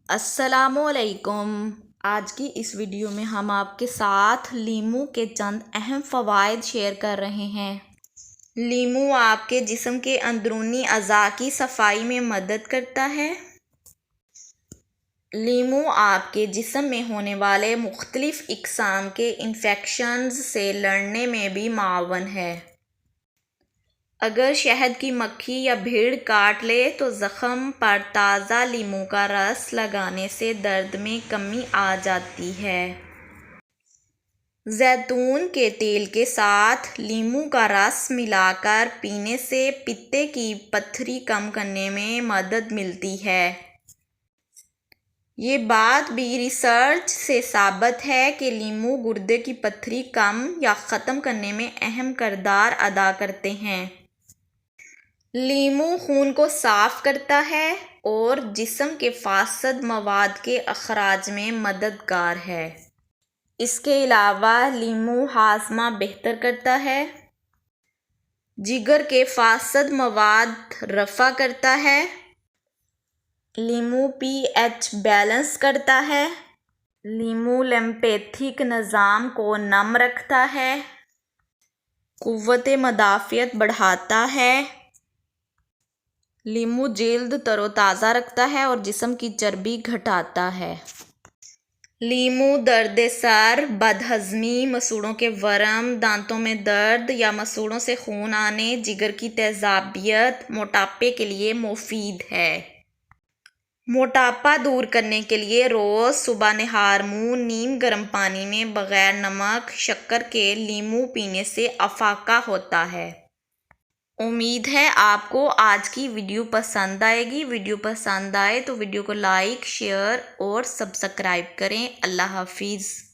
السلام علیکم۔ آج کی اس ویڈیو میں ہم آپ کے ساتھ لیمو کے چند اہم فوائد شیئر کر رہے ہیں۔ لیمو آپ کے جسم کے اندرونی اعضاء کی صفائی میں مدد کرتا ہے۔ لیمو آپ کے جسم میں ہونے والے مختلف اقسام کے انفیکشنز سے لڑنے میں بھی معاون ہے۔ اگر شہد کی مکھی یا بھیڑ کاٹ لے تو زخم پر تازہ لیمو کا رس لگانے سے درد میں کمی آ جاتی ہے۔ زیتون کے تیل کے ساتھ لیمو کا رس ملا کر پینے سے پتے کی پتھری کم کرنے میں مدد ملتی ہے۔ یہ بات بھی ریسرچ سے ثابت ہے کہ لیمو گردے کی پتھری کم یا ختم کرنے میں اہم کردار ادا کرتے ہیں۔ لیمو خون کو صاف کرتا ہے اور جسم کے فاسد مواد کے اخراج میں مددگار ہے۔ اس کے علاوہ لیمو ہاضمہ بہتر کرتا ہے، جگر کے فاسد مواد رفع کرتا ہے، لیمو پی ایچ بیلنس کرتا ہے، لیمو لیمفیٹک نظام کو نرم رکھتا ہے، قوت مدافعت بڑھاتا ہے، لیمو جلد تر و تازہ رکھتا ہے اور جسم کی چربی گھٹاتا ہے۔ لیمو درد سر، بد ہضمی، مسوڑھوں کے ورم، دانتوں میں درد یا مسوڑھوں سے خون آنے، جگر کی تیزابیت، موٹاپے کے لیے مفید ہے۔ موٹاپا دور کرنے کے لیے روز صبح نہار منہ نیم گرم پانی میں بغیر نمک شکر کے لیمو پینے سے افاقہ ہوتا ہے۔ امید ہے آپ کو آج کی ویڈیو پسند آئے گی۔ ویڈیو پسند آئے تو ویڈیو کو لائک، شیئر اور سبسکرائب کریں۔ اللہ حافظ۔